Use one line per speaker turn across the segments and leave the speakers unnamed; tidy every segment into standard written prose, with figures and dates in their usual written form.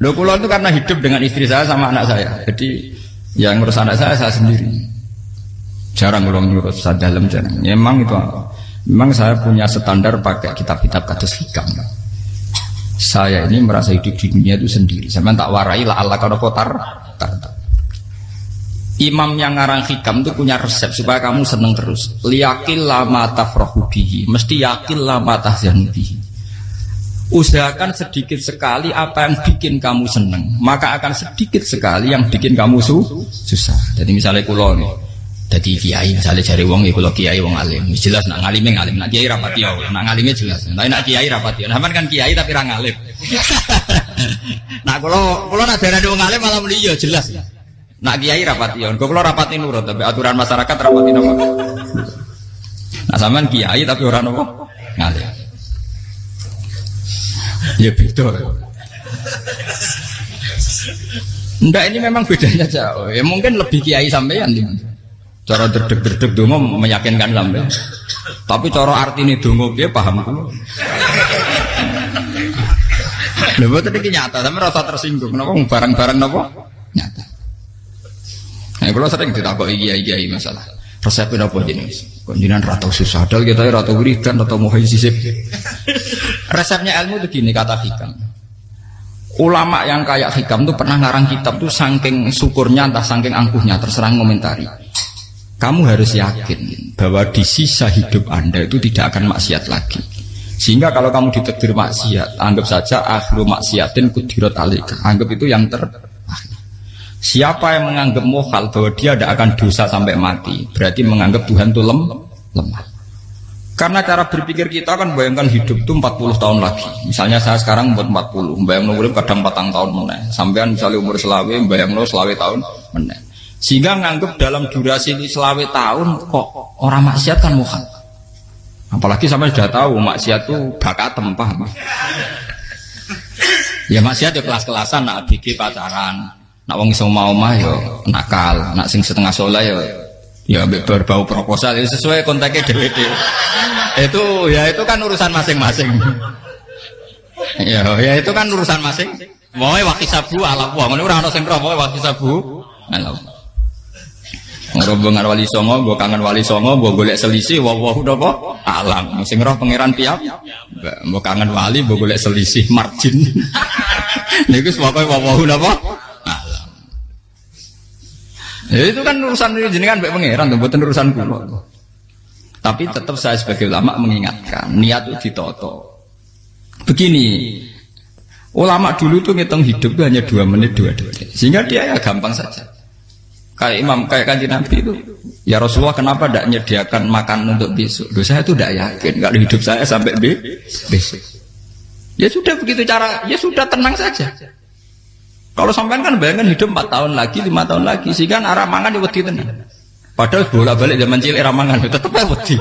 Loh, kula itu karena hidup dengan istri saya sama anak saya. Jadi yang ngurus anak saya sendiri. Jarang kula ngurus saya dalam jarang. Ya, memang saya punya standar pakai kitab-kitab kados hikam. Saya ini merasa hidup di dunia itu sendiri. Sampeyan tak warai la Allah kana kotar. Imam yang ngarang hikam itu punya resep supaya kamu seneng terus. Liyaqil lama tafrahu bihi, mesti yakin lama tahzanu bihi. Usahakan sedikit sekali apa yang bikin kamu seneng, maka akan sedikit sekali yang bikin kamu susah. Jadi misalnya kula nih, jadi kiai misalnya cari wong ya kula kiai wong alim. Jelas nak ngalime ngalim, nak kiai rapati ya, nak ngalime jelas. Tapi nak kiai rapati. Nah, kan kiai tapi ra ngalim. Nah, kula nak darani wong alim malah muni ya jelas. Nak kiai rapati ya, kula rapati nurut tapi aturan masyarakat rapati napa. Nah, sampean kiai tapi ora napa ngalim. Ya beda. Enggak, ini memang bedanya jauh. Ya mungkin lebih kiai sampean cara derdek-derdek donga meyakinkan sampean. Tapi cara artine donga piye paham kula. Lha boten iki nyata, sampe rasa tersinggung. Napa barang-barang napa? Nyata. Nah, kula sering ditakoki kiai-kiai masalah. Resepnya apa jenis? Konjinan ratau susah, dal kita ratau wiridan, ratau mohon sisip. Resepnya ilmu itu gini kata hikam. Ulama yang kayak hikam itu pernah ngarang kitab tuh saking syukurnya, entah saking angkuhnya, terserah ngomentari. Kamu harus yakin bahwa di sisa hidup Anda itu tidak akan maksiat lagi. Sehingga kalau kamu ditakdir maksiat, anggap saja akhlu maksiatin kudirat alika. Anggap itu yang siapa yang menganggap mohal bahwa dia tidak akan dosa sampai mati, berarti menganggap Tuhan itu lemah. Karena cara berpikir kita kan bayangkan hidup itu 40 tahun lagi. Misalnya saya sekarang umur 40, bayang urip kadang 4 tahun meneh. Sampean misalnya umur selawe, bayang selawe tahun meneh. Sehingga menganggap dalam durasi selawe tahun kok orang maksiat kan mohal. Apalagi sampai sudah tahu maksiat itu bakatem, paham? Ya maksiat ya kelas-kelasan, nak bikin pacaran. Nak wong iso mau mah yo nakal, nak sing setengah soleh ya berbau proposal ya sesuai kontaknya dhewe-dhewe. Itu kan urusan masing-masing. Ya itu kan urusan masing. Wae wakisabu ala wa, ngono ora ana sing roh wae wakisabu. Ala. Ngrobongan wali songo, mbok kangen wali songo, mbok golek selisih wawahu napa? Alam. Sing roh pangeran piyam. Mbok kangen wali, mbok golek selisih margin. Niku pokoke wawahu napa? Ya itu kan urusan jenengan mbek pangeran, mboten urusan kula. Tapi tetap saya sebagai ulama mengingatkan, niat itu ditoto. Begini, ulama dulu tuh ngitung hidup itu hanya 2 menit 2 detik. Sehingga dia ya gampang saja. Kayak imam, kayak kanjeng Nabi itu, ya Rasulullah kenapa tidak menyediakan makan untuk besok? Loh, saya itu tidak yakin kalau hidup saya sampai besok. Ya sudah begitu cara, ya sudah tenang saja. Kalau sampean kan bayangkan hidup 4 tahun lagi, 5 tahun lagi, sehingga arah mangan ya wedi tenan. Padahal bolak-balik zaman cilik arah mangan tetep wedi.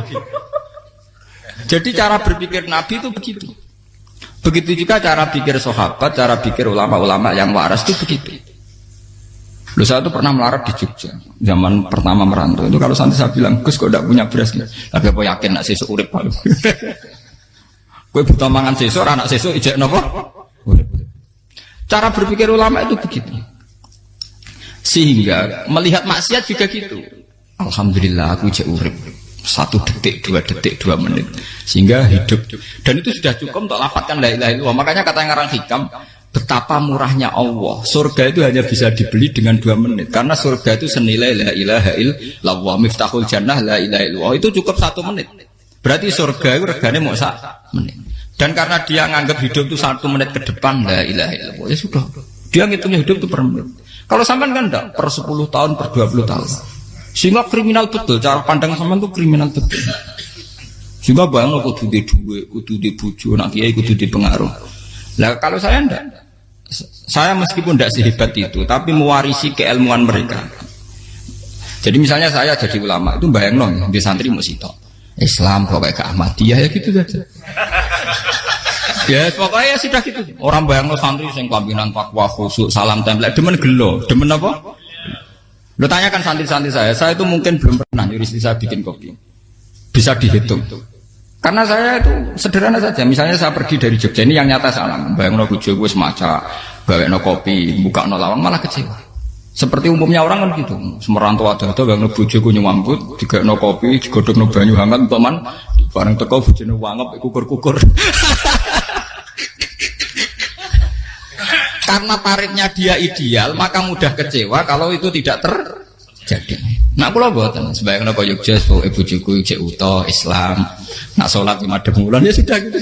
Jadi cara berpikir Nabi itu begitu. Begitu juga cara pikir sahabat, cara pikir ulama-ulama yang waras itu begitu. Loh, saya itu pernah melarat di Jogja zaman pertama merantau. Itu kalau santri saya bilang, Gus kok tidak punya beras nih? Tapi apa yakin nak sesuk urip palu? Kowe butuh mangan sesuk, anak sesuk ijek napa? Urip. Cara berpikir ulama itu begitu. Sehingga melihat maksiat juga gitu. Alhamdulillah aku ijek urip 1 detik, 2 detik, 2 menit. Sehingga hidup. Dan itu sudah cukup untuk lafadzkan la ilaha illallah. Makanya kata yang ngarang hikam, betapa murahnya Allah. Surga itu hanya bisa dibeli dengan 2 menit. Karena surga itu senilai la ilaha illallah. Miftahul jannah la ilaha illallah. Itu cukup 1 menit. Berarti surga itu regane mau 1 menit. Dan karena dia nganggap hidup itu 1 menit ke depan, la ilaha illallah, ya sudah. Dia ngitungnya hidup itu per menit. Kalau sampean kan enggak, per 10 tahun, per 20 tahun. Sehingga kriminal betul, cara pandang sampean itu kriminal betul. Sehingga bayang kudu di duwe, kudu di bojo, nak kiai kudu di pengaruh. Lah kalau saya enggak. Saya meskipun enggak sehebat itu, tapi mewarisi keilmuan mereka. Jadi misalnya saya jadi ulama, itu bayang di santri musito. Islam pokoknya ke Ahmadiyah ya gitu saja. Ya pokoknya ya sudah gitu. Orang bayangno santri sing pampinan takwa khusyuk salam tempel demen gelo, demen apa? Lo tanyakan santri-santri saya itu mungkin belum pernah nyuruh istri saya bikin kopi. Bisa dihitung. Karena saya itu sederhana saja. Misalnya saya pergi dari Jogja, ini yang nyata saya alami. Bayangno bojo gue semaca, gawekno kopi, bukakno lawang malah kecewa. Seperti umumnya orang kan gitu. Semerantau ada bayangno bojo gue nyuambut, digawekno kopi, digodhogno banyu hangat teman, bareng teko bojone wangep kukur-kukur. Karena tarifnya dia ideal, maka mudah kecewa kalau itu tidak terjadi. Nak kula mboten, sebayangno kaya Jogja, bojoku cek utuh Islam, nak salat 5 bulan ya sudah gitu.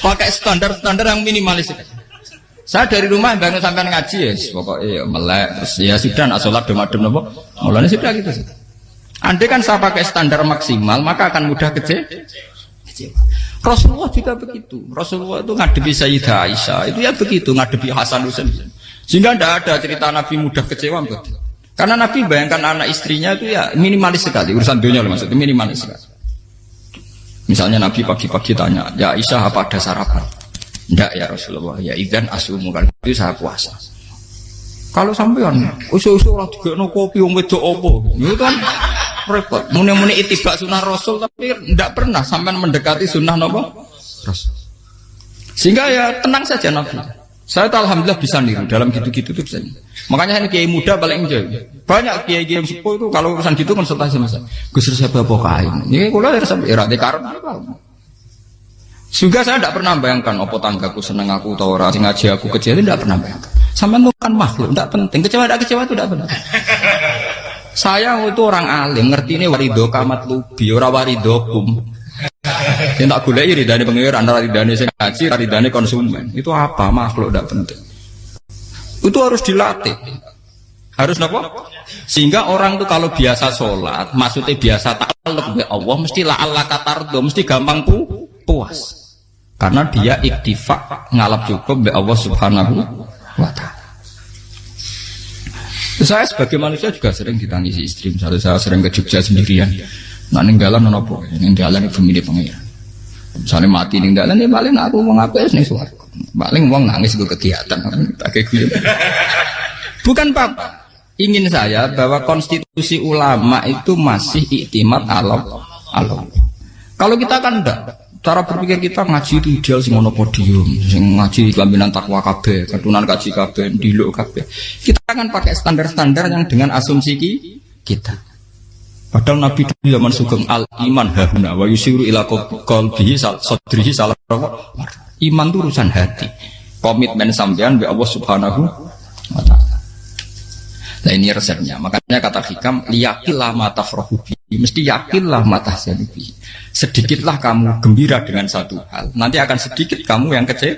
Pakai standar-standar yang minimalis. Saya dari rumah bangun sampai ngaji ya, pokoknya ya melek, terus ya sudah nak salat dem-dem napa. Mulane sudah gitu. Andai kan saya pakai standar maksimal, maka akan mudah kecewa. Rasulullah juga begitu. Rasulullah itu ngadepi Sayyidah Aisyah, itu ya begitu, ngadepi Hasan Husain. Sehingga tidak ada cerita Nabi mudah kecewa betul. Karena Nabi bayangkan anak istrinya itu ya minimalis sekali, urusan dunia loh maksudnya minimalis sekali. Misalnya Nabi pagi-pagi tanya, ya Aisyah apa ada sarapan? Enggak ya Rasulullah, ya idzan asumu, kalau itu saya puasa. Kalau sampean usul-usul lah digekno kopi wong wedok apa? Itu kan repot. Muni-muni itibak sunnah Rasul tapi tidak pernah sampean mendekati sunnah napa? Rasul. Sehingga ya tenang saja Nabi. Saya tuh alhamdulillah bisa niru dalam gitu-gitu tuh bisa. Makanya ini kiai muda paling enjoy. Banyak kiai-kiai yang sepuh itu kalau urusan gitu konsultasi sama saya. Gus saya apa kain. Ini kula era dekarep. Juga saya tidak pernah bayangkan apa tanggaku seneng aku atau orang ngaji aku kecil itu tidak pernah bayangkan. Sampai itu kan makhluk, tidak penting. Kecewa tidak kecewa itu tidak benar. Saya itu orang alim, ngerti ini warido kamat lubi, ora waridokum. Yang tak gulai ridane pengiran, ridane sing ngaji, ridane konsumen. Itu apa? Makhluk tidak penting. Itu harus dilatih. Harus apa? Sehingga orang itu kalau biasa sholat, maksudnya biasa ta'alluq dengan Allah, mesti la'alla katardo, mesti gampang puas. Karena dia iktifak ngalap cukup be Allah Subhanahu wa ta'ala. Saya sebagai manusia juga sering ditangisi istri. Misalnya saya sering ke Jogja sendirian. Nah ninggalan nopo, ninggalan ibu milih pengiran. Misalnya mati ninggalan ini paling aku mau ngapes nih suara. Paling uang nangis gue kegiatan. Bukan apa. Ingin saya bahwa konstitusi ulama itu masih iktimat alam. Kalau kita kan enggak. Cara berpikir kita ngaji itu ideal sing ono podium, sing ngaji kelaminan takwa kabeh, ketunan kaji kabeh, diluk kabeh. Kita akan pakai standar-standar yang dengan asumsi kita. Padahal Nabi dulu zaman sugeng al iman hahuna wa yusiru ila qalbihi sadrihi salah. Iman itu urusan hati. Komitmen sampean be Allah Subhanahu wa taala. Nah ini resepnya. Makanya kata hikam liyakillah ma tafrahu bi. Mesti yakinlah ma tahzanu bi. Sedikitlah kamu gembira dengan satu hal. Nanti akan sedikit kamu yang kecil.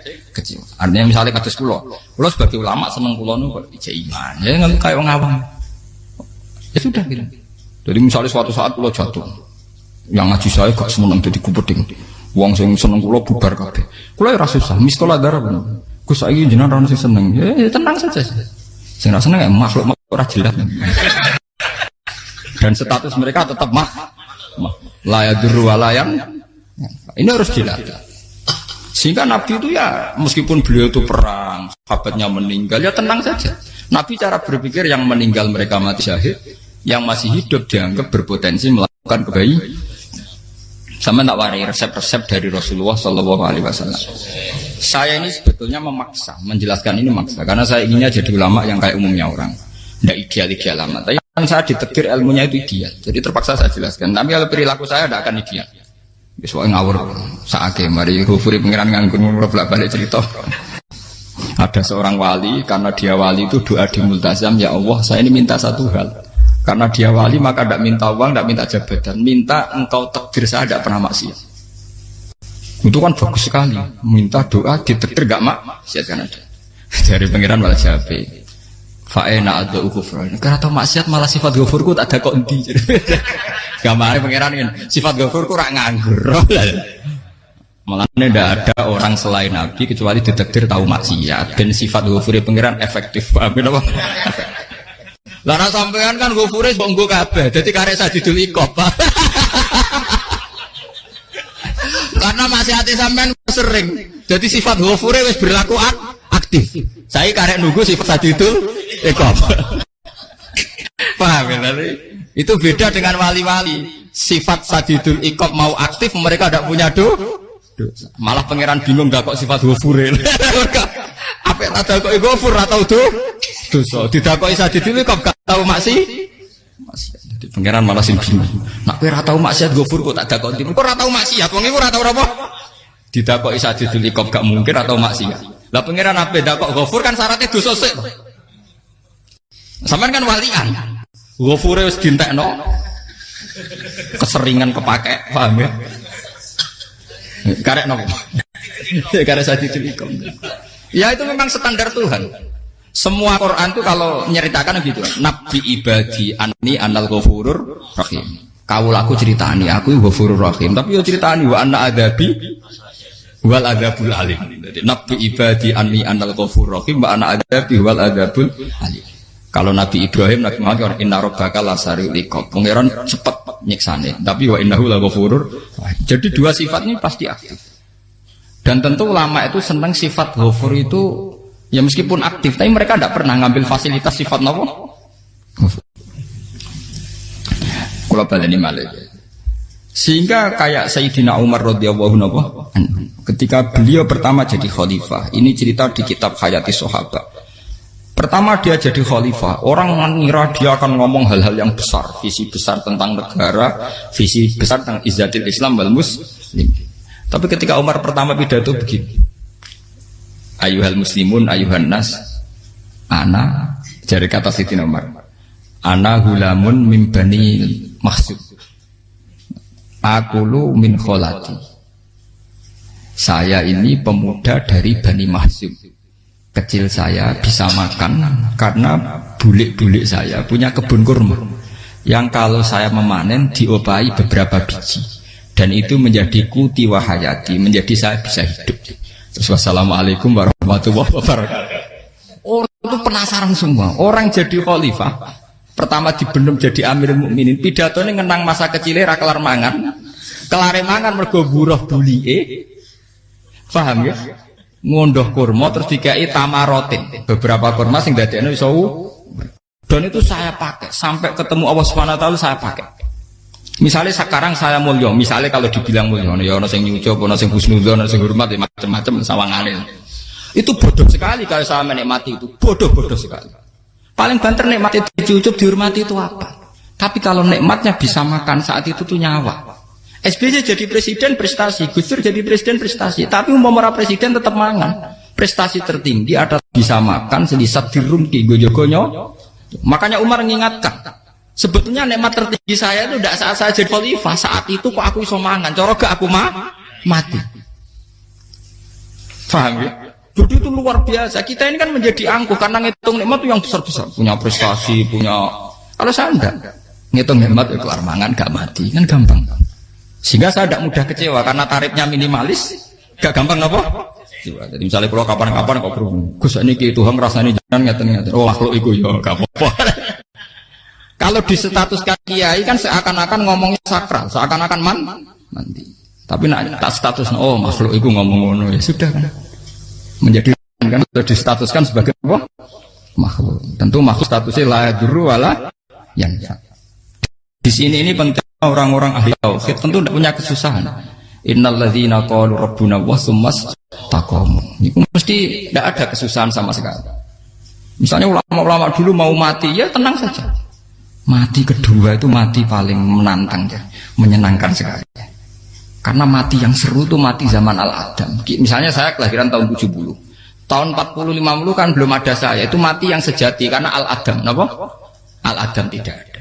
Artinya misalnya kados kula sebagai ulama seneng kula nu kok ijek iman. Ya nggak kayak wong awam. Ya sudah gitu. Jadi misalnya suatu saat kula jatuh. Yang ngaji saya gak seneng dadi kupeding. Wong sing seneng kula bubar kabeh. Kula ora susah, miskola darah bener. Gus saiki jenengan ora sing seneng. Ya tenang saja. Sing ora seneng makhluk ora jelas. Dan status mereka tetap layaduru walayang. Ini harus dilatih. Sehingga Nabi itu ya meskipun beliau itu perang, sahabatnya meninggal, ya tenang saja. Nabi cara berpikir yang meninggal mereka mati syahid, yang masih hidup dianggap berpotensi melakukan kebaikan. Sama tak warai resep-resep dari Rasulullah Shallallahu Alaihi Wasallam. Saya ini sebetulnya memaksa, menjelaskan ini maksa, karena saya inginnya jadi ulama yang kayak umumnya orang, tidak ideal amat. Tapi kan saya ditekdir ilmunya itu ideal, jadi terpaksa saya jelaskan. Tapi kalau perilaku saya tidak akan ideal. Soalnya ngawur, saake mari hufuri pengiran nganggur bolak balik cerita. Ada seorang wali, karena dia wali itu doa di multazam, ya Allah saya ini minta satu hal. Karena dia wali maka tidak minta uang, tidak minta jabatan, minta engkau takdir saya tidak pernah maksiat. Itu kan bagus sekali, minta doa ditakdir gak maksiat kan ada. Dari pengiran malah jabe. Fa'ena ada ukufran. Karena tahu maksiat malah sifat ghafurku tak ada kok endi. Gamane pangeran kan sifat ghafurku rak nganggur. Malah tidak ada orang selain Nabi kecuali ditakdir tahu maksiat dan sifat ghafure pangeran efektif. Paham apa? Lah nek sampean kan ghafure mbok nggo kabeh. Dadi karek sadidul iqab. Karena maksiate sampean sering. Jadi sifat ghafure wis berlaku aktif. Saya karek nunggu sifat sadidul iqab. Paham ya? Itu beda dengan wali-wali. sifat sadidul iqab mau aktif, mereka tidak punya dosa. Malah pangeran bingung gak kok sifat ghafuril. Apa ada kok ghafur atau dosa? Didakoki sadidul iqab gak tahu maksiat. Jadi pangeran malah sing bingung. Nak kowe ora tau maksiat ghafur kok tak dakoki. Kok ora tau maksiat, wong iku ora tau apa? Didakoki sadidul iqab gak mungkin atau maksiat. Lah pangeran apa dakok ghafur kan syaratnya dosa sik. Sampean kan walian. Ghafure wis dientekno. Keseringan kepake, paham ya? Karek nopo? Karek sadidul iqab. Ya itu memang standar Tuhan. Semua Quran itu kalau menyeritakan gitu. Nabi ibadi anni anal ghafurur rahim. Kaulaku ceritani aku ghafurur rahim, tapi yo ceritani wa anna adabi wal adabul alim. Jadi Nabi ibadi anni anal ghafurur rahim wa anna adabi wal adabul alim. Kalau Nabi Ibrahim, Nabi Muhammad, inna rabbaka lasari'ul iqab. Pangeran cepat nyiksane, tapi wa innahu laghafurur. Jadi dua sifat ini pasti aktif. Dan tentu ulama itu senang sifat ghafur itu ya meskipun aktif, tapi mereka tidak pernah ngambil fasilitas sifat apa? Kula baleni malih. Sehingga kayak Sayyidina Umar radhiyallahu anhu ketika beliau pertama jadi khalifah, ini cerita di kitab Hayati Sahabat. Pertama dia jadi khalifah, orang mengira dia akan ngomong hal-hal yang besar, visi besar tentang negara, visi besar tentang izzatil Islam wal muslim. Tapi ketika Umar pertama pidato begini, ayuhal muslimun ayuhan nas, ana, dari kata Sayyidina Umar, ana hulamun min bani Mahsud, akulu min kholati. Saya ini pemuda dari Bani Mahsud. Kecil saya bisa makan karena bulik-bulik saya punya kebun kurma yang kalau saya memanen diopahi beberapa biji dan itu menjadi kuti wahayati, menjadi saya bisa hidup. Terus wassalamualaikum warahmatullahi wabarakatuh. Orang itu penasaran semua. Orang jadi khalifah pertama dibenem jadi amirul mukminin, pidatonya ngenang masa kecilnya ra kelar mangan, kelare mangan mergo buruh bulike. Paham ya? Ngondoh kurma terus dikai tamarotin, beberapa kurma sing dadekno iso dan itu saya pakai sampai ketemu Allah Subhanahu wa taala saya pakai. Misalnya sekarang saya mulya, misalnya kalau dibilang mulya ya ana sing nyucup, ana sing husnudzon, ana sing hormat ya macam-macam sawangane. Itu bodoh sekali kalau saya menikmati itu, bodoh sekali. Paling banter nikmati dicucup dihormati itu apa? Tapi kalau nikmatnya bisa makan saat itu tuh nyawa. SBY jadi presiden prestasi, Gus Dur jadi presiden prestasi, tapi umpama presiden tetap mangan. Prestasi tertinggi ada bisa makan selisat dirumki gojo-gonyo. Makanya Umar mengingatkan, sebetulnya nikmat tertinggi saya itu tidak saat saya jadi khalifah, saat itu kok aku iso mangan, cara gak aku mati. Paham ya? Jadi itu luar biasa. Kita ini kan menjadi angkuh karena ngitung nikmat itu yang besar-besar, punya prestasi, punya. Kalau saya enggak ngitung nikmat ya kelar mangan gak mati, kan gampang. Sehingga saya tidak mudah kecewa karena tarifnya minimalis, gak gampang apa? Jadi misalnya kalau kapan-kapan kok berhubung, Gus ini Tuhan rasanya jangan ngeten-ngeten. Oh makhluk itu ya gak apa-apa. Kalau di status kiai kan seakan-akan ngomongnya sakral, seakan-akan mandi. Tapi nak tak status, oh makhluk itu ngomong-ngomong ya sudah kan. Menjadi kan sudah distatuskan sebagai apa? Makhluk. Tentu makhluk statusnya la yadurru wala yanfa. Di sini ini penting. Orang-orang ahli tauhid tentu tidak punya kesusahan. Innalladzina qalu rabbuna wa tsummas taqamu. Itu mesti tidak ada kesusahan sama sekali. Misalnya ulama-ulama dulu mau mati, ya tenang saja. Mati kedua itu mati paling menantang ya, menyenangkan sekali. Karena mati yang seru itu mati zaman Al-Adam. Misalnya saya kelahiran tahun 70. Tahun 40-50 kan belum ada saya. Itu mati yang sejati karena Al-Adam. Kenapa? Al-Adam tidak ada.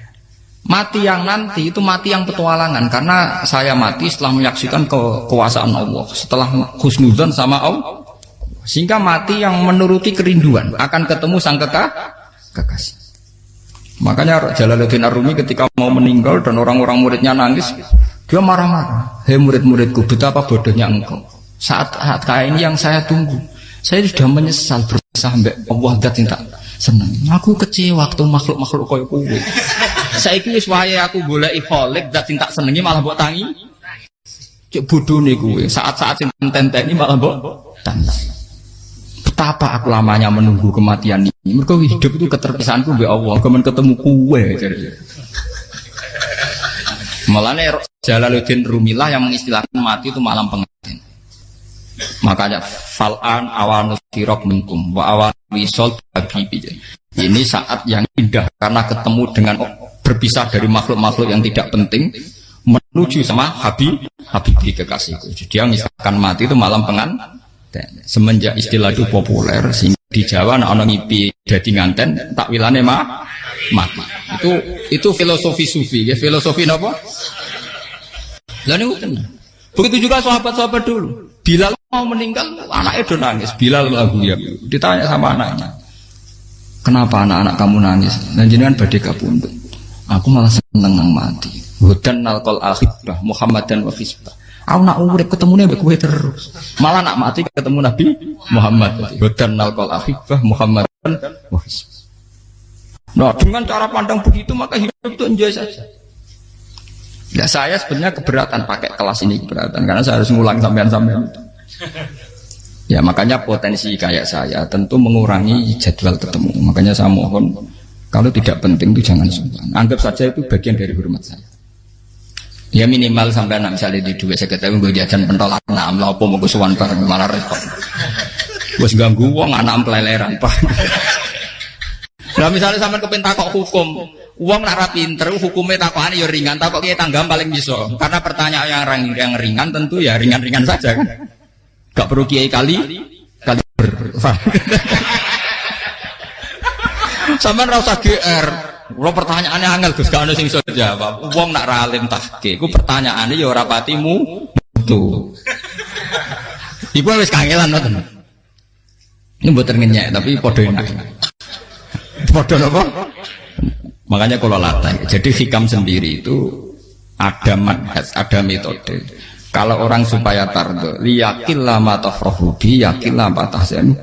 Mati yang nanti itu mati yang petualangan karena saya mati setelah menyaksikan kekuasaan Allah, setelah husnudzon sama Allah, sehingga mati yang menuruti kerinduan akan ketemu sang kekasih. Makanya Jalaluddin Ar-Rumi ketika mau meninggal dan orang-orang muridnya nangis, dia marah-marah. Hei murid-muridku, betapa bodohnya engkau. Saat kayak ini yang saya tunggu, saya sudah menyesal berusaha mbak Allah dat cinta seneng. Aku kecewa waktu makhluk-makhluk koyo kowe. Saiki wis wayahe aku goleki kholik dat cinta senengi malah mbok tangi. Cek bodone kowe. Saat-saat sing tenteni malah mbok tantang. Betapa aku lamanya menunggu kematian ini. Mergo hidup itu keterpisahanku mbek Allah, kemen ketemu kowe. Mulane Jalaluddin Rumilah yang mengistilahkan mati itu malam pengantin. Makanya fal'an awanus sirok minkum wa awan wisol habibi. Ini saat yang indah karena ketemu dengan berpisah dari makhluk-makhluk yang tidak penting menuju sama Habibi kekasihku. Jadi dia mengistilahkan mati itu malam pengantin. Semenjak istilah itu populer sehingga di Jawa ana ngipi dadi nganten takwilane mati. Itu filosofi sufi, ya filosofi napa? Lah niku tenan. Begitu juga sahabat-sahabat dulu. Bilal mau meninggal, anaknya udah nangis. Bilal lagu ya. Ditanya sama anaknya, kenapa anak-anak kamu nangis? Dan jenengan badhe kapundhut. Aku malah seneng nang mati. Hudan nalqal akhibah Muhammadan wa hisbah. Aku nak urip ketemune mbek kowe terus. Malah nak mati ketemu Nabi Muhammad. Hudan nalqal akhibah Muhammadan wa hisbah. Nah, dengan cara pandang begitu maka hidup itu enjoy saja. Ya saya sebenarnya keberatan pakai kelas ini, keberatan karena saya harus ngulang sampean-sampean. Ya makanya potensi kayak saya tentu mengurangi jadwal ketemu. Makanya saya mohon kalau tidak penting itu jangan sungkan. Anggap saja itu bagian dari hormat saya. Ya minimal sampai misalnya di dua saya ketemu gue jajan pentolan enam lah apa mau kesuwan bareng malah repot. Bos ganggu uang anak peleleran pak. Nah misalnya sampai kepentak kok hukum, uang nak rapinter hukumnya takokan ya ringan, takok kiai tanggam paling bisa. Karena pertanyaan yang ringan tentu ya ringan-ringan saja kan. Gak perlu kiai kali ber. Sampai rasa GR. Kalau pertanyaannya angel Gus gak ono sing iso jawab. Wong nak ra alim tahke, ku pertanyaane ya ora patimu tuh. Iku wis kangelan ngoten. Ini mboten ngenyek tapi padha enak. Padha napa? Makanya kalau latih. Jadi hikam sendiri itu ada manhaj, ada metode. Kalau orang supaya tardo, liyakil lama tafrahu bi, yakil lama tahzanu.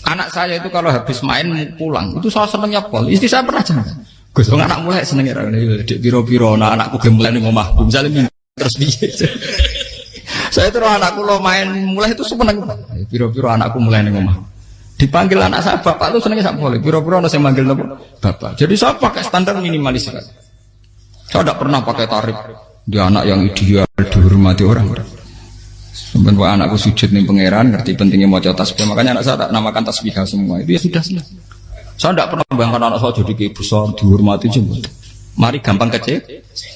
Anak saya itu kalau habis main pulang, itu saya senengnya pol. Istri saya pernah jangan. Gus, anak mulai senengnya dek piro-piro, anakku gemulai ning omahku. Misalnya terus piye. Saya terus anakku lo main mulai itu seneng. Piro-piro anakku mulai ning omahku. Dipanggil anak saya bapak itu senengnya sak boleh. Piro-piro ono sing manggil bapak. Jadi saya pakai standar minimalis sekali. Saya tidak pernah pakai tarif. Dia anak yang ideal dihormati orang. Sebenarnya anakku sujud nih pangeran, ngerti pentingnya mau tasbih. Makanya anak saya tak namakan tasbihah semua. Itu ya sudah selesai. Saya tidak pernah bayangkan anak saya jadi kayak besar dihormati cuma. Mari gampang kecil.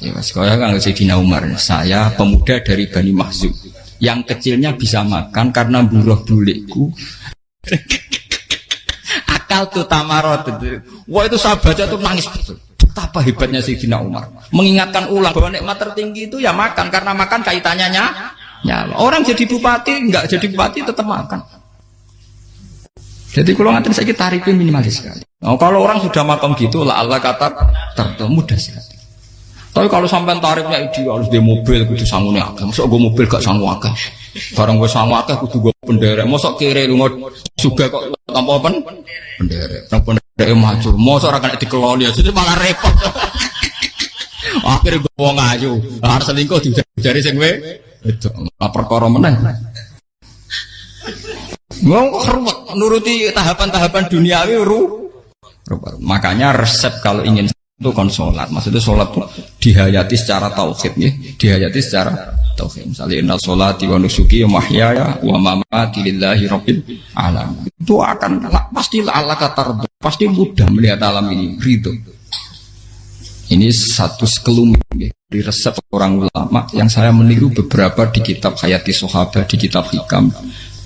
Ya, sekolah kan Sayyidina Umar. Saya pemuda dari Bani Mahzum. Yang kecilnya bisa makan karena buruh bulikku. Akal tuh tamarot. Wah itu saya baca tuh nangis betul. Betapa hebatnya Sayyidina Umar. Mengingatkan ulang bahwa nikmat tertinggi itu ya makan karena makan kaitannya nyawa. Orang jadi bupati, enggak jadi bupati tetap makan. Jadi kalau ngantin saya tarifnya minimalis sekali. Nah, kalau orang sudah makan gitu, lah Allah kata tertentu mudah sekali. Tapi kalau sampai tarifnya ideal harus di mobil, kudu sangune akeh. Mosok gue mobil gak sanggup akeh. Barang gue sanggup akeh kudu gue penderek. Mosok kiri lu juga kok tanpa penderek. Nang penderek maju. Mosok ora kena dikeloli jadi malah repot. Akhirnya gue wong ayu. Harus selingkuh dijari sing itu perkara meneh. Mau ruwet nuruti tahapan-tahapan duniawi makanya resep kalau ingin itu kon sholat. Maksudnya sholat itu dihayati secara tauhid ya. Dihayati secara tauhid. Misalnya inna sholati wa nusuki wa mahyaya wa mamati lillahi rabbil alamin. Itu akan pasti Allah kata pasti mudah melihat alam ini ridho. Ini satu sekelumit dari resep orang ulama yang saya meniru beberapa di kitab Hayati Sahabat, di kitab Hikam,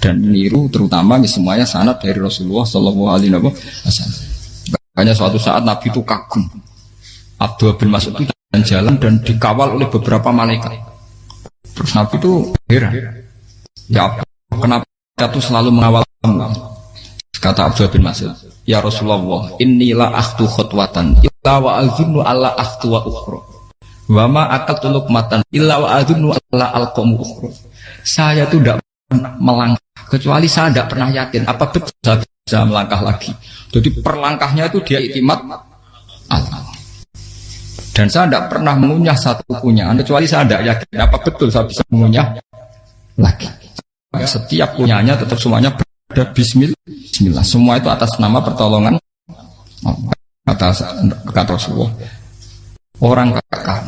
dan meniru terutama semuanya sanad dari Rasulullah Shallallahu Alaihi Wasallam. Makanya suatu saat Nabi itu kagum. Abdullah bin Mas'ud itu jalan dan dikawal oleh beberapa malaikat. Terus Nabi itu heran. Ya kenapa itu selalu mengawal kamu? Kata Abdullah bin Mas'ud, ya Rasulullah, inilah akhtu khutwatan illa wa azunnu alla akhtu wa ukhra wa ma aqaltu luqmatan illa wa azunnu alla alqamu ukhra. Saya itu tidak pernah melangkah kecuali saya tidak pernah yakin apa betul saya bisa melangkah lagi. Jadi perlangkahnya itu dia iktimat Allah. Dan saya tidak pernah mengunyah satu kunyahan kecuali saya tidak yakin apa betul saya bisa mengunyah lagi. Setiap kunyahnya tetap semuanya ada Bismillah. Semua itu atas nama pertolongan atas kata Rasulullah. Orang kakak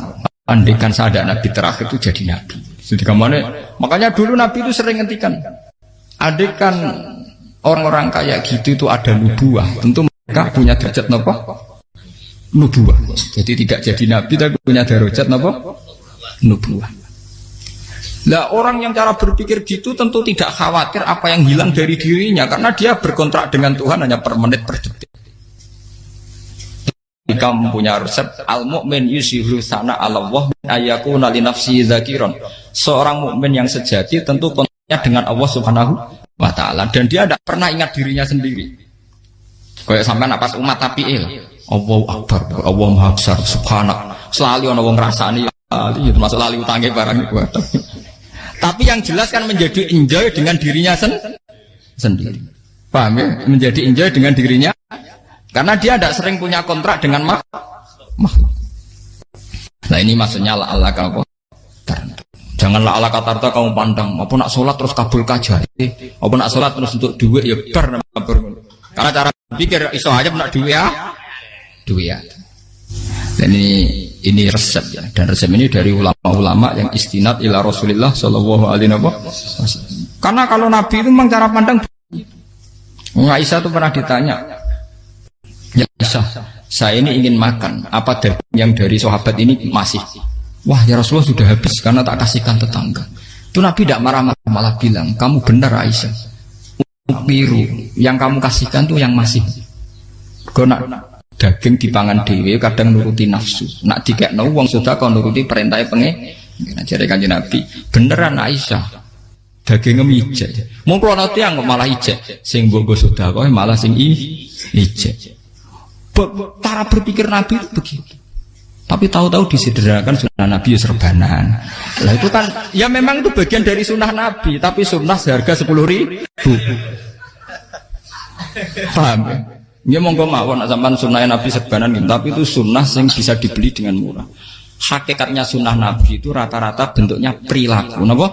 Andaikan saya ada nabi terakhir itu jadi nabi. Jadi kemana? Makanya dulu nabi itu sering ngendikan, andaikan orang-orang kayak gitu itu ada nubuah, tentu mereka punya derajat apa? Nubuah. Jadi tidak jadi nabi tapi punya derajat apa? Nubuah. Lah orang yang cara berpikir gitu tentu tidak khawatir apa yang hilang dari dirinya karena dia berkontrak dengan Tuhan hanya per menit per detik. Kamu punya resep al-mu'min yusiru sana Allah min ayyakuna li nafsi dzakiron. Seorang mukmin yang sejati tentu kontraknya dengan Allah Subhanahu wa taala dan dia tidak pernah ingat dirinya sendiri. Kayak sampean pas umat tapiil, Allahu akbar, Allah maha besar, subhanak. Selalu ana wong ngrasani itu termasuk lali utange barang itu. Tapi yang jelas kan menjadi enjoy dengan dirinya sendiri. Paham ya? Menjadi enjoy dengan dirinya karena dia tidak sering punya kontrak dengan makhluk. Nah ini maksudnya Allah kamu. Janganlah Allah kata kamu pandang. Apa nak sholat terus kabul kajar. Apa nak sholat terus untuk duit ya bar. Karena cara pikir iso aja nak duit ya. Duit ya. Dan ini resep ya. Dan resep ini dari ulama-ulama yang istinad ila Rasulullah Shallallahu Alaihi Wasallam. Karena kalau Nabi itu memang cara pandang. Aisyah itu pernah ditanya. Ya Aisyah, saya ini ingin makan. Apa yang dari sahabat ini masih? Wah ya Rasulullah sudah habis karena tak kasihkan tetangga. Itu Nabi tidak marah-marah malah bilang, kamu benar Aisyah. Biru yang kamu kasihkan tuh yang masih. Kau nak daging dipangan dewe kadang nuruti nafsu. Nak dikekno wong sudah kau nuruti perintah pengen. Jadi kanjeng Nabi beneran Aisyah. Daging ijek. Mung klono tiyang malah ijek. Sing mbok sudah kau malah sing ijek. Cara berpikir Nabi itu begitu. Tapi tahu-tahu disederhanakan sunnah Nabi ya serbanan. Lah itu kan ya memang itu bagian dari sunnah Nabi, tapi sunnah seharga 10.000. Paham ya? Ya monggo mawon sampean sunnah Nabi serbanan gitu, tapi itu sunnah yang bisa dibeli dengan murah. Hakikatnya sunnah Nabi itu rata-rata bentuknya perilaku, napa?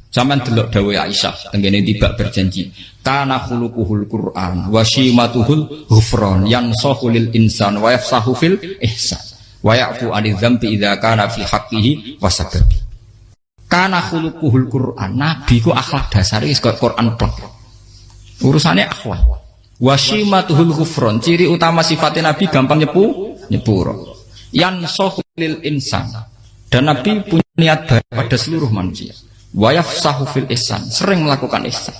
Sampeyan delok dawuh Aisyah tengene tiba berjanji kana khuluquhul Qur'an wa shimatuhul ghufran yansahu lil insan wa yafsahu fil ihsan wa ya'fu 'anil dzambi idza kana fi haqqihi wasababi. Kana khuluquhul Qur'an, nabi ku akhlak dasare wis kok Quran plek. Urusane akhlak. Wa shimatuhul ghufran, ciri utama sifatnya nabi gampang nyepuro. Yansahu lil insan. Dan nabi punya niat baik pada seluruh manusia. Wa yafsahu fil ihsan, sering melakukan ihsan.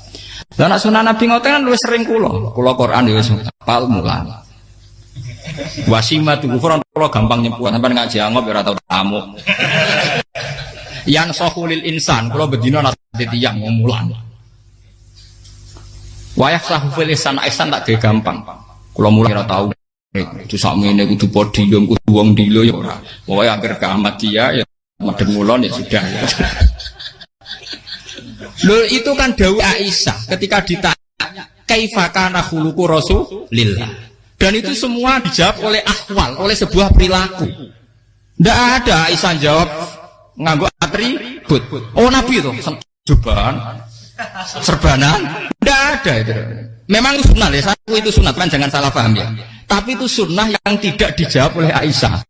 Lah nek sunah Nabi ngoten kan luwih sering kula Quran ya wis hafal mulan. Wasimatu kufran kula gampang nyebut sampean ngaji angop ya ora tau tamu. Yang sahulil insan kula bedina nate tiyang mulan. Wa yafsahu fil ihsan tak ge gampang. Kula mulan ora tau. Itu sakmene kudu podium kudu wong dilo ya ora. Pokoke anggere kiamat dia ya madhep mulon ya sudah. Loh itu kan dawuh Aisyah ketika ditanya kaifa kana khuluqu Rasulillah. Dan itu semua dijawab oleh ahwal, oleh sebuah perilaku. Tidak ada Aisyah jawab nganggo atribut. Oh Nabi itu serbanan. Tidak ada itu. Memang itu sunnah ya, satu itu sunnah kan jangan salah paham ya. Tapi itu sunnah yang tidak dijawab oleh Aisyah.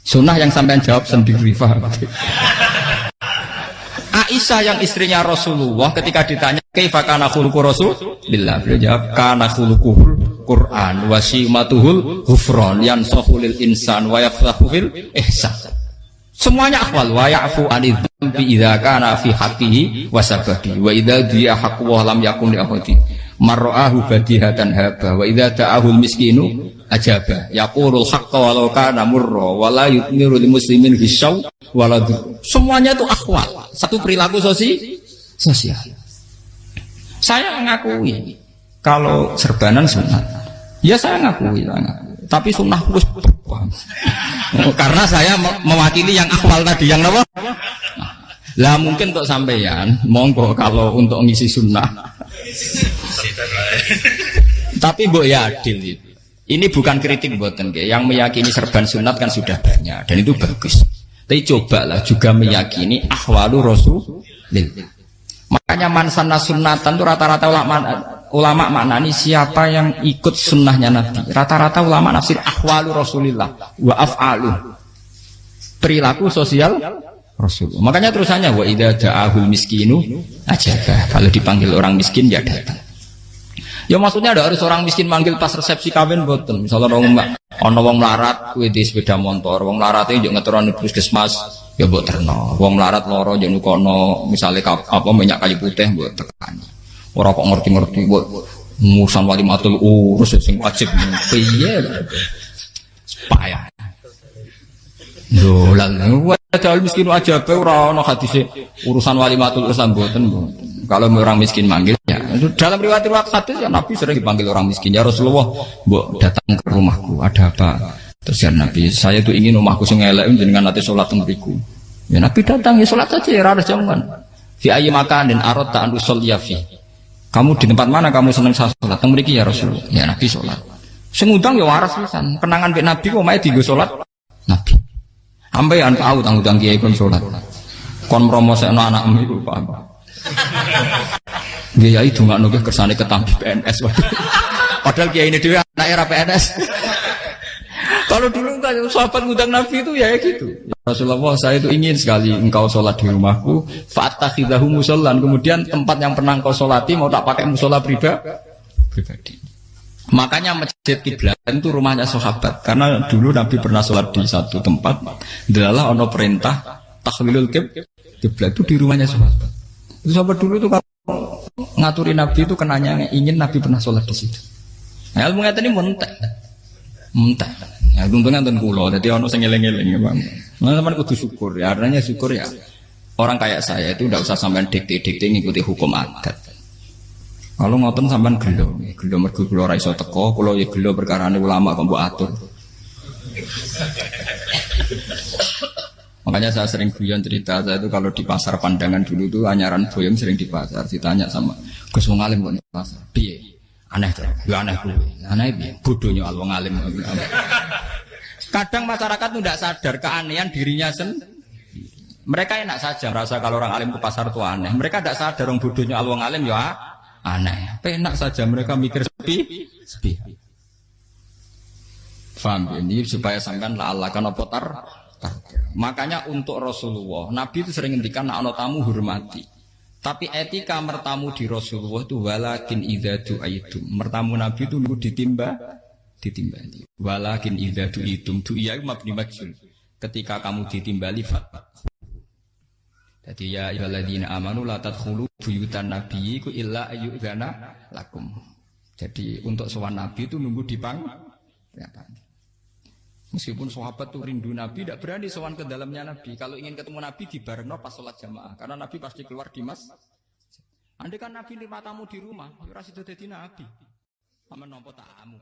Sunnah yang sampean jawab sendiri paham. Aisyah yang istrinya Rasulullah ketika ditanya kaifa kana khuluqu Rasulillah, beliau jawab kana khuluquhul Qur'an wa simatuhul ghufran yansahu lil insan wa yafsahu fil ihsan. Semuanya akhwal wa ya'fu 'anil dzambi idza kana fi haqqihi wa sababi wa idza dia haqqu wa lam yakun li ahadi mar'ahu badihatan haba wa idza ta'ahul miskinu ajaba yaqulul haqqa walau kana murra wa la yutmiru lil muslimin hisau wala. Semuanya itu akhwal, satu perilaku sosial. Saya mengakui kalau serbanan sunat. Ya saya ngakui. Tapi sunnah terus karena saya mewakili yang akhwal tadi yang apa? Lah mungkin untuk sampeyan monggo kalau untuk ngisi sunnah. Tapi mbok ya adil itu. Ini bukan kritik mboten nggih. Yang meyakini serban sunat kan sudah banyak dan itu bagus. Tapi cobalah juga meyakini ahwalu Rasulillah. Makanya mansana sunnatan itu rata-rata ulama maknani siapa yang ikut sunnahnya Nabi. Rata-rata ulama nafsir ahwalu Rasulillah wa af'alu. perilaku sosial Rasul. Makanya terusannya wa idza ja'ahul miskinu ajaba. Kalau dipanggil orang miskin ya datang. Ya maksudnya ada harus orang miskin manggil pas resepsi kawin boten. Misalnya ana wong melarat kuwi di sepeda motor, wong mlarate yo ngeteroni puskesmas ya mbok terno. Wong melarat loro yo nukono misale apa minyak kayu putih mbok tekani. Ora kok ngerti-ngerti mbok musan walimatul urus sing wajib piye. Payah. Lho lan padahal miskin aja pe ora ana hadise urusan walimatul urus mboten. Kalau orang miskin manggil ya dalam riwayat hadis ya Nabi sering dipanggil orang miskin ya Rasulullah mbok datang ke rumahku ada apa terus ya Nabi saya tuh ingin rumahku sing elek jenengan nanti salat teng mriku ya Nabi datang ya salat saja ya ora jangan fi ayyi makanin aradta an usolliya fi kamu di tempat mana kamu seneng salat teng mriki ya Rasulullah ya Nabi salat sing ngundang ya waras pisan kenangan mek Nabi kok mae dienggo salat Nabi ampean tahu tanggung kiai kon salat kon promosekno anakmu iku paham dia itu nggak nunggu kersane ketampi PNS padahal kiai ini dia anak era PNS kalau dulu kan sahabat ngundang Nabi itu ya gitu ya Rasulullah saya itu ingin sekali engkau sholat di rumahku fa'takhidahu musallan kemudian tempat yang pernah engkau sholati mau tak pakai musola pribadi makanya masjid kiblat itu rumahnya sahabat karena dulu Nabi pernah sholat di satu tempat adalah ono perintah tahlilul kiblat itu di rumahnya sahabat. Itu sahabat dulu itu kalau ngaturin Nabi itu kenanya ingin Nabi pernah sholat di situ. Nah, ilmu ngeten ini muntah. Ya untungnya enten kula, dadi ono sing eling-eling ya, Bang. Nah, sampean kudu syukur ya. Artinya syukur ya. Orang kayak saya itu tidak usah sampean dikte-dikte ngikuti hukum adat. Kalau ngoten sampean gelo mergo kula ora iso teko, kula ya gelo perkarane ulama kok mbok atur. Makanya saya sering guyon cerita saya itu kalau di pasar Pandangan dulu tuh anyaran boyong sering di pasar ditanya sama Gus wong alim kok di pasar piye aneh tuh ya aneh kuwi aneh piye bodohnya wong alim kadang masyarakat tuh tidak sadar keanehan dirinya sendiri mereka enak saja merasa kalau orang alim ke pasar tuh aneh mereka tidak sadar orang bodohnya wong alim ya aneh enak saja mereka mikir sepi paham ini supaya sampean la'allakan apa makanya untuk Rasulullah Nabi itu sering ngendikan nek ana tamu hormati tapi etika mertamu di Rasulullah itu walakin idza du'aitum mertamu Nabi itu nunggu ditimbali walakin idza du'itum du'iya mabni majhul ketika kamu ditimbali fat jadi ya ayyuhalladzina amanu la tadkhulu buyutan nabiyyi illa ayyudzana lakum jadi untuk sowan Nabi itu nunggu dipang ya, meskipun sahabat tuh rindu Nabi, tidak berani sowan ke dalamnya Nabi. Kalau ingin ketemu Nabi di barengno pas sholat jamaah, karena Nabi pasti keluar di mas. Andai kan Nabi lima tamu di rumah, ora sida dadi Nabi. Aman nampa tamu.